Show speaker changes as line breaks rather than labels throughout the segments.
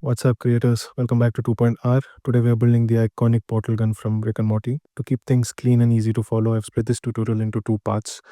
What's up, creators? Welcome back to 2.R. Today we are building the iconic portal gun from Rick and Morty. To keep things clean and easy to follow, I've split this tutorial into two parts.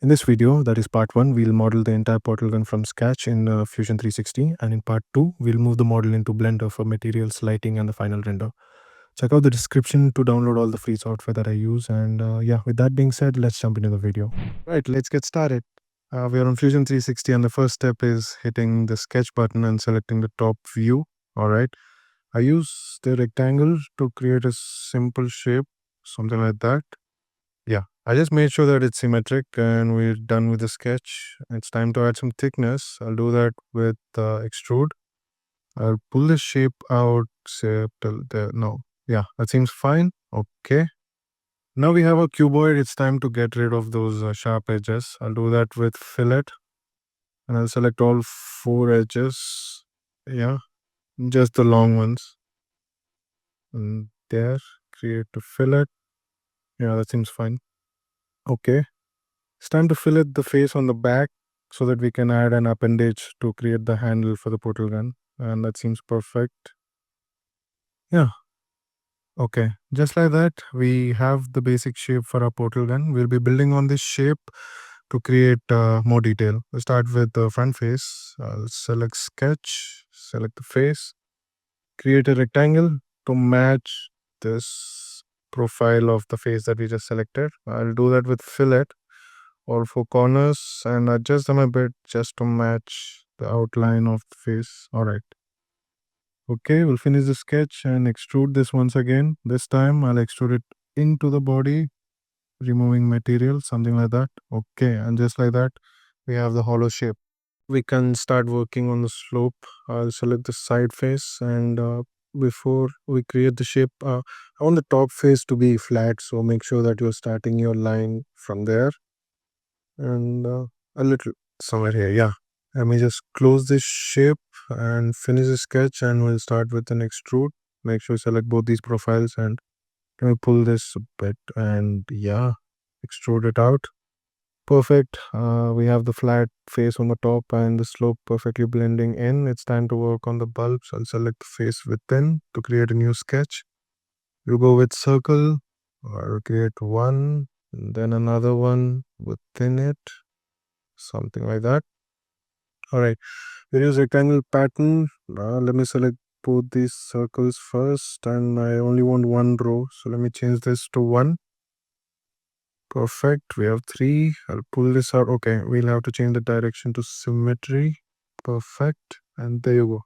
In this video, that is part 1, we'll model the entire portal gun from scratch in Fusion 360, and in part 2, we'll move the model into Blender for materials, lighting, and the final render. Check out the description to download all the free software that I use, and yeah, with that being said, let's jump into the video. Right, let's get started. We are on Fusion 360, and the first step is hitting the sketch button and selecting the top view. All right. I use the rectangle to create a simple shape, something like that. Yeah. I just made sure that it's symmetric and we're done with the sketch. It's time to add some thickness. I'll do that with extrude. I'll pull the shape out, say till there. No. Yeah, that seems fine. Okay. Now we have a cuboid. It's time to get rid of those sharp edges. I'll do that with fillet. And I'll select all 4 edges. Yeah. Just the long ones. And there, create a fillet. Yeah, that seems fine. Okay. It's time to fillet the face on the back so that we can add an appendage to create the handle for the portal gun. And that seems perfect. Yeah. Okay. Just like that, we have the basic shape for our portal gun. We'll be building on this shape to create more detail. We'll start with the front face. I'll select sketch, select the face, create a rectangle to match this profile of the face that we just selected. I'll do that with fillet or 4 corners and adjust them a bit just to match the outline of the face. All right. Okay, we'll finish the sketch and extrude this once again. This time I'll extrude it into the body, removing material, something like that. Okay, and just like that, we have the hollow shape. We can start working on the slope. I'll select the side face and before we create the shape, I want the top face to be flat. So make sure that you're starting your line from there and a little somewhere here. Yeah. Let me just close this shape and finish the sketch and we'll start with an extrude. Make sure you select both these profiles and let me pull this a bit and yeah, extrude it out. Perfect. We have the flat face on the top and the slope perfectly blending in. It's time to work on the bulbs. I'll select the face within to create a new sketch. You go with circle or create one, and then another one within it, something like that. All right. We'll use rectangle pattern. Let me select both these circles first, and I only want one row. So let me change this to 1. Perfect. We have 3. I'll pull this out. Okay, we'll have to change the direction to symmetry. Perfect. And there you go.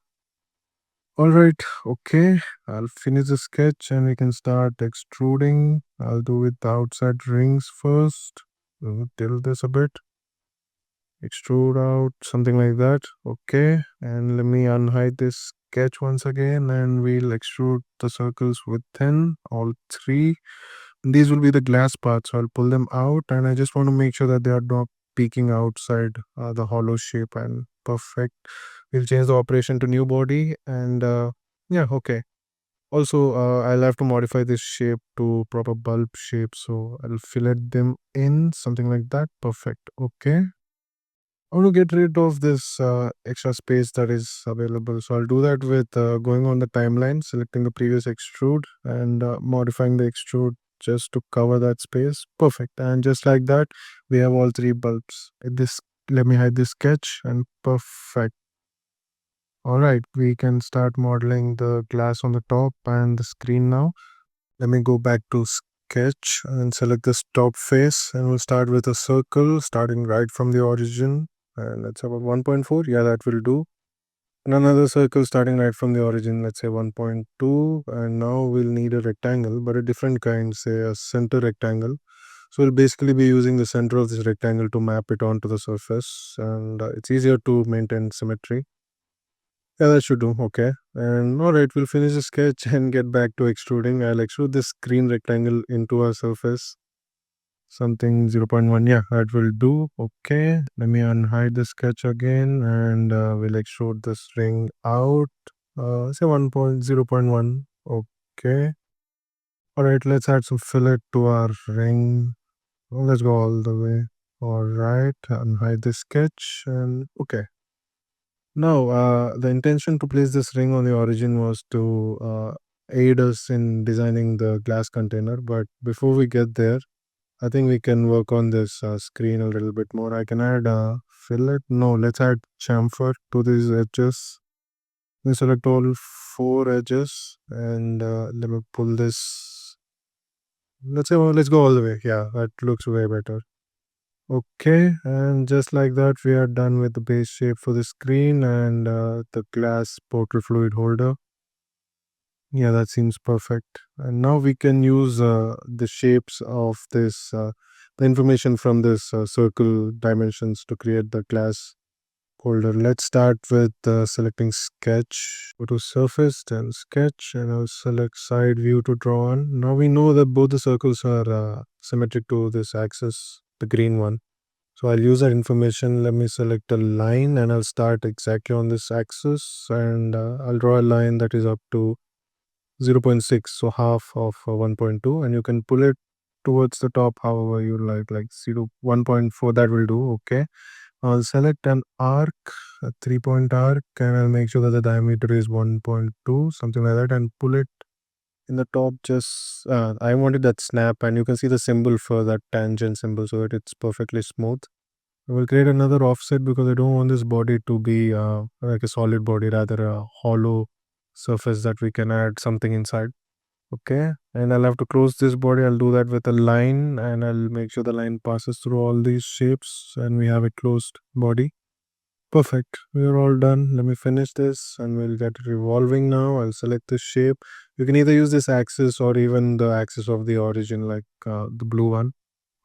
All right. Okay. I'll finish the sketch and we can start extruding. I'll do with the outside rings first. Tilt this a bit. Extrude out, something like that. Okay. And let me unhide this sketch once again and we'll extrude the circles within all 3. These will be the glass parts, so I'll pull them out and I just want to make sure that they are not peeking outside the hollow shape and perfect. We'll change the operation to new body and yeah, okay. Also, I'll have to modify this shape to proper bulb shape, so I'll fillet them in, something like that. Perfect. Okay. I want to get rid of this extra space that is available. So I'll do that with going on the timeline, selecting the previous extrude and modifying the extrude just to cover that space. Perfect. And just like that, we have all 3 bulbs. Let me hide this sketch and perfect. All right, we can start modeling the glass on the top and the screen now. Let me go back to sketch and select this top face and we'll start with a circle starting right from the origin. And let's have a 1.4. Yeah, that will do. And another circle starting right from the origin, let's say 1.2. And now we'll need a rectangle, but a different kind, say a center rectangle. So we'll basically be using the center of this rectangle to map it onto the surface. And it's easier to maintain symmetry. Yeah, that should do. Okay. And all right, we'll finish the sketch and get back to extruding. I'll extrude this green rectangle into our surface. Something 0.1. Yeah, that will do. Okay. Let me unhide the sketch again and we'll extrude this ring out. Say 1.0.1. Okay. All right, let's add some fillet to our ring. Well, let's go all the way. All right, unhide the sketch and okay. Now, the intention to place this ring on the origin was to aid us in designing the glass container. But before we get there, I think we can work on this screen a little bit more. I can add fillet. No, let's add chamfer to these edges. We select all four edges and let me pull this. Let's say, let's go all the way. Yeah, that looks way better. Okay, and just like that, we are done with the base shape for the screen and the glass portal fluid holder. Yeah, that seems perfect. And now we can use the shapes of this, the information from this circle dimensions to create the glass holder. Let's start with selecting sketch. Go to surface, then sketch, and I'll select side view to draw on. Now we know that both the circles are symmetric to this axis, the green one. So I'll use that information. Let me select a line and I'll start exactly on this axis and I'll draw a line that is up to 0 0.6, so half of 1.2, and you can pull it towards the top however you like 0 1.4, that will do. Okay, I'll select an arc, a 3-point arc, and I'll make sure that the diameter is 1.2, something like that, and pull it in the top. Just I wanted that snap, and you can see the symbol for that tangent symbol so that it's perfectly smooth. I will create another offset because I don't want this body to be like a solid body, rather a hollow surface that we can add something inside. Okay, and I'll have to close this body. I'll do that with a line and I'll make sure the line passes through all these shapes and we have a closed body. Perfect. We are all done. Let me finish this and we'll get it revolving now. I'll select the shape. You can either use this axis or even the axis of the origin, like the blue one.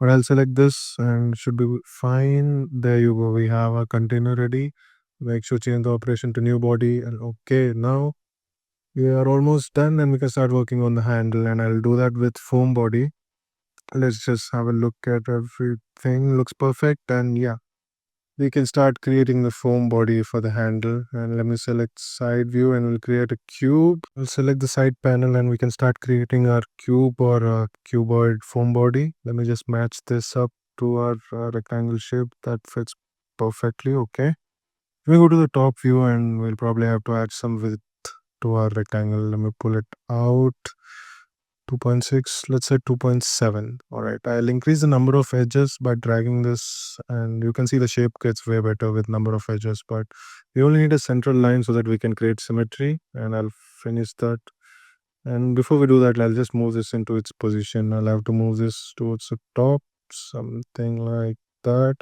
But I'll select this and should be fine. There you go. We have a container ready. Make sure change the operation to new body. And okay, now we are almost done and we can start working on the handle. And I'll do that with foam body. Let's just have a look at everything. Looks perfect. And yeah, we can start creating the foam body for the handle. And let me select side view and we'll create a cube. We'll select the side panel and we can start creating our cube or a cuboid foam body. Let me just match this up to our rectangle shape. That fits perfectly. Okay. We go to the top view and we'll probably have to add some width to our rectangle. Let me pull it out. 2.6, let's say 2.7. All right, I'll increase the number of edges by dragging this and you can see the shape gets way better with number of edges, but we only need a central line so that we can create symmetry, and I'll finish that. And before we do that, I'll just move this into its position. I'll have to move this towards the top, something like that.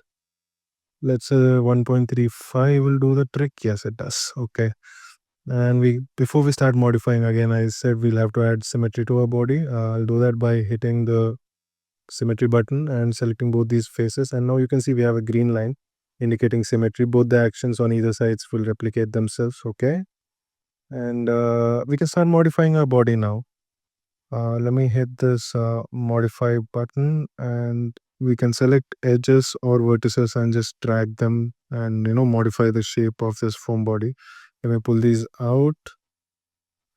Let's say 1.35 will do the trick. Yes, it does. Okay. And we before we start modifying again, I said we'll have to add symmetry to our body. I'll do that by hitting the symmetry button and selecting both these faces, and now you can see we have a green line indicating symmetry. Both the actions on either sides will replicate themselves. Okay, and we can start modifying our body now. Let me hit this modify button and we can select edges or vertices and just drag them and modify the shape of this foam body. Let me pull these out.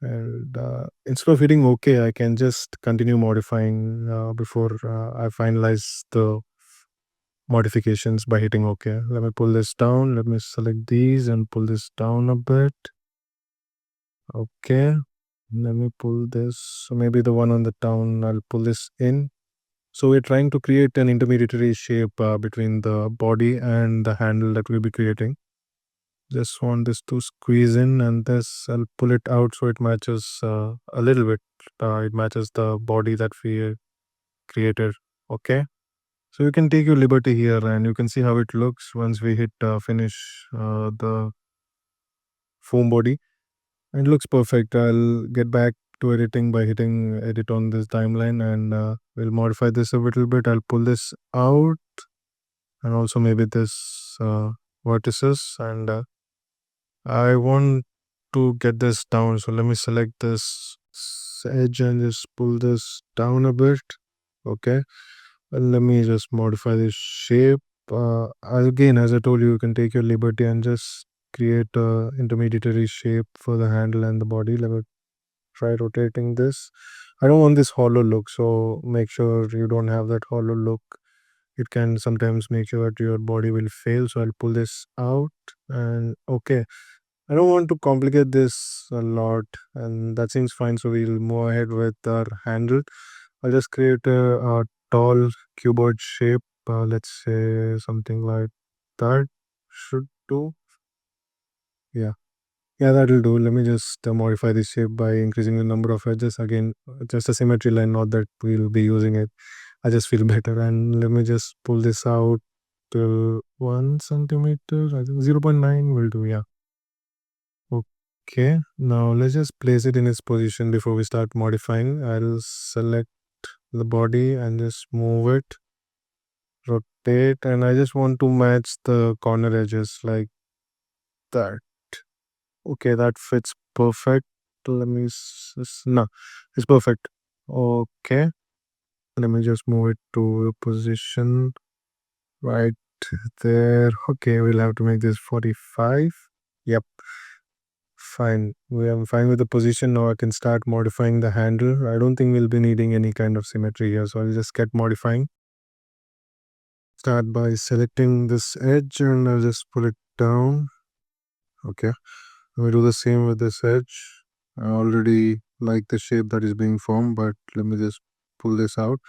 And instead of hitting OK, I can just continue modifying before I finalize the modifications by hitting OK. Let me pull this down. Let me select these and pull this down a bit. Okay. Let me pull this. So maybe the one on the down, I'll pull this in. So we're trying to create an intermediary shape between the body and the handle that we'll be creating. Just want this to squeeze in, and this I'll pull it out so it matches a little bit. It matches the body that we created. Okay, so you can take your liberty here and you can see how it looks once we hit finish the foam body. It looks perfect. I'll get back to editing by hitting edit on this timeline, and we'll modify this a little bit. I'll pull this out and also maybe this vertices, and I want to get this down. So let me select this edge and just pull this down a bit. Okay. Well, let me just modify this shape. Again, as I told you, you can take your liberty and just create a intermediary shape for the handle and the body. Let me try rotating this. I don't want this hollow look, so make sure you don't have that hollow look. It can sometimes make sure that your body will fail. So I'll pull this out And okay, I don't want to complicate this a lot, and that seems fine. So we'll move ahead with our handle. I'll just create a tall cuboid shape. Let's say something like that should do. Yeah. Yeah, that'll do. Let me just modify this shape by increasing the number of edges. Again, just a symmetry line, not that we'll be using it. I just feel better. And let me just pull this out till 1 centimeter. I think 0.9 will do. Yeah. Okay. Now let's just place it in its position before we start modifying. I'll select the body and just move it, rotate, and I just want to match the corner edges like that. Okay, that fits perfect. Let me no, it's perfect. Okay, let me just move it to a position right there. Okay, we'll have to make this 45. Yep, fine. We are fine with the position. Now I can start modifying the handle. I don't think we'll be needing any kind of symmetry here, so I'll just get modifying. Start by selecting this edge and I'll just pull it down. Okay, we do the same with this edge. I already like the shape that is being formed, but let me just pull this out.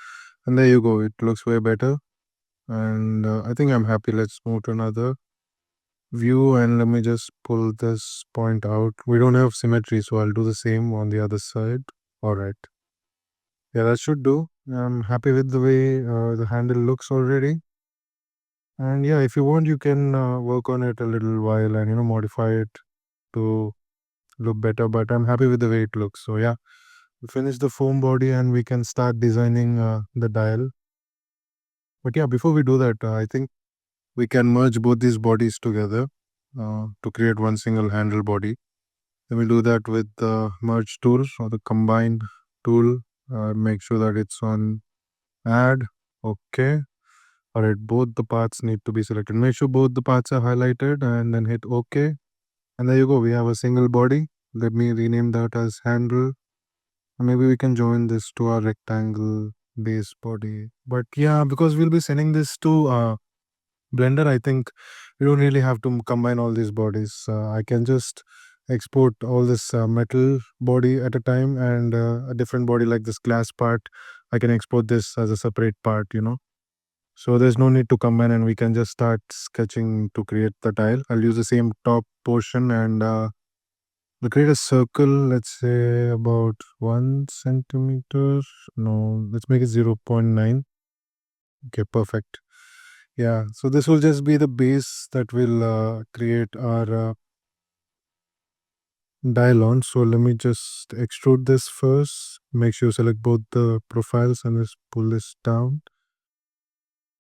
And there you go. It looks way better. And I think I'm happy. Let's move to another view and let me just pull this point out. We don't have symmetry, so I'll do the same on the other side. All right. Yeah, that should do. I'm happy with the way the handle looks already. And yeah, if you want, you can work on it a little while and, modify it to look better, but I'm happy with the way it looks. So yeah, we finish the foam body and we can start designing the dial. But yeah, before we do that, I think we can merge both these bodies together to create one single handle body. Then we do that with the merge tool or the combine tool. Make sure that it's on add. Okay. All right, both the parts need to be selected. Make sure both the parts are highlighted and then hit OK. And there you go. We have a single body. Let me rename that as handle. Maybe we can join this to our rectangle base body. But yeah, because we'll be sending this to Blender, I think we don't really have to combine all these bodies. I can just export all this metal body at a time and a different body like this glass part. I can export this as a separate part. So there's no need to combine and we can just start sketching to create the tile. I'll use the same top portion and we'll create a circle, let's say about 1 centimeter. No, let's make it 0.9. Okay, perfect. Yeah, so this will just be the base that will create our dial on. So let me just extrude this first. Make sure you select both the profiles and just pull this down.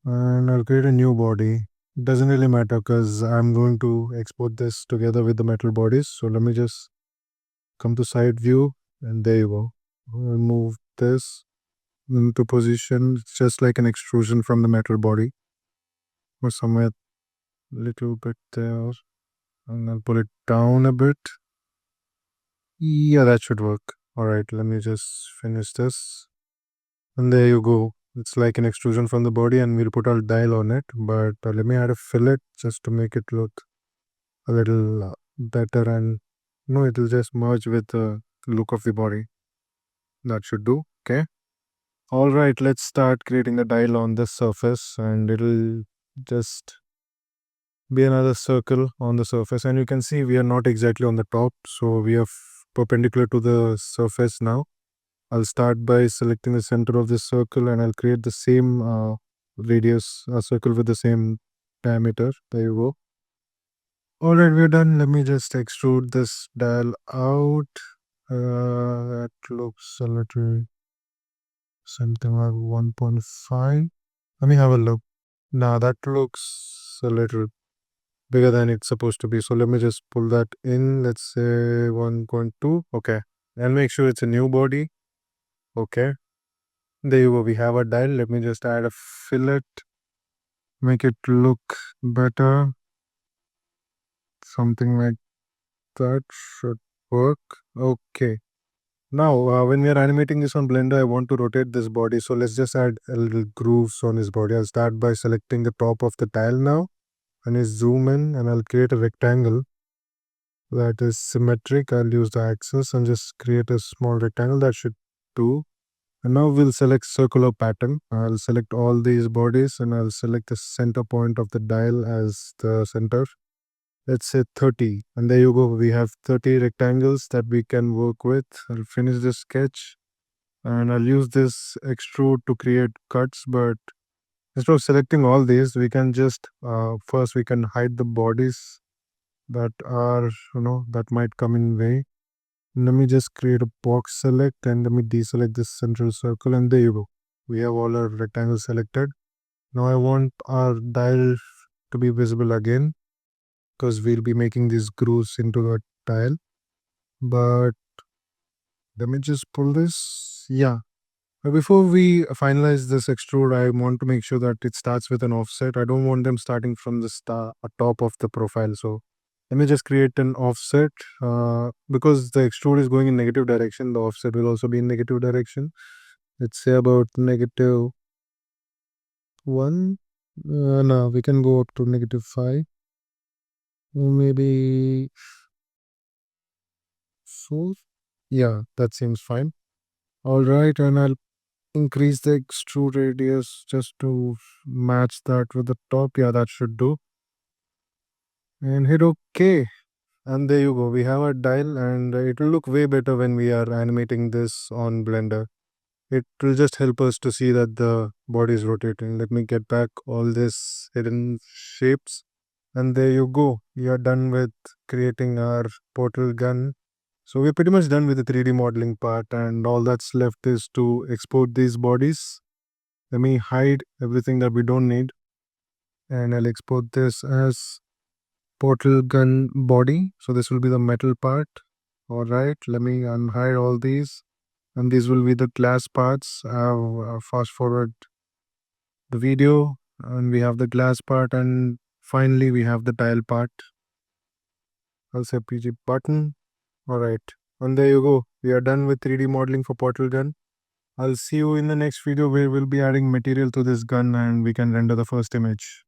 And I'll create a new body. Doesn't really matter because I'm going to export this together with the metal bodies. So let me just come to side view and there you go. I'll move this into position. It's just like an extrusion from the metal body or somewhere little bit there. And I'll pull it down a bit. Yeah, that should work. All right, let me just finish this. And there you go. It's like an extrusion from the body and we'll put our dial on it. But let me add a fillet just to make it look a little better and no, it'll just merge with the look of the body. That should do. Okay. All right, let's start creating the dial on this surface and it'll just be another circle on the surface. And you can see we are not exactly on the top. So we are perpendicular to the surface now. I'll start by selecting the center of this circle and I'll create the same radius, a circle with the same diameter. There you go. All right, we're done. Let me just extrude this dial out. That looks a little something like 1.5. Let me have a look. Now that looks a little bigger than it's supposed to be. So let me just pull that in. Let's say 1.2. Okay. And make sure it's a new body. Okay. There you go. We have a dial. Let me just add a fillet. Make it look better. Something like that should work. Okay. Now, when we are animating this on Blender, I want to rotate this body. So let's just add a little grooves on his body. I'll start by selecting the top of the tile now. and I zoom in and I'll create a rectangle that is symmetric. I'll use the axis and just create a small rectangle that should do. And now we'll select circular pattern. I'll select all these bodies and I'll select the center point of the dial as the center. Let's say 30. And there you go. We have 30 rectangles that we can work with. I'll finish this sketch and I'll use this extrude to create cuts. But instead of selecting all these, we can just first we can hide the bodies that are, that might come in way. Let me just create a box select and let me deselect this central circle, and there you go. We have all our rectangles selected. Now I want our dial to be visible again because we'll be making these grooves into the tile. But let me just pull this. Yeah. But before we finalize this extrude, I want to make sure that it starts with an offset. I don't want them starting from the top of the profile. So let me just create an offset. Because the extrude is going in negative direction, the offset will also be in negative direction. Let's say about -1. No, we can go up to -5. Maybe 4. Yeah, that seems fine. All right, and I'll increase the extrude radius just to match that with the top. Yeah, that should do. And hit OK. And there you go. We have our dial, and it will look way better when we are animating this on Blender. It will just help us to see that the body is rotating. Let me get back all this hidden shapes. And there you go. We are done with creating our portal gun. So we're pretty much done with the 3D modeling part, and all that's left is to export these bodies. Let me hide everything that we don't need, and I'll export this as portal gun body. So this will be the metal part. All right, let me unhide all these, and these will be the glass parts. I'll fast forward the video, and we have the glass part, and finally we have the tile part. I'll say PG button. All right, and there you go. We are done with 3D modeling for portal gun. I'll see you in the next video where we'll be adding material to this gun and we can render the first image.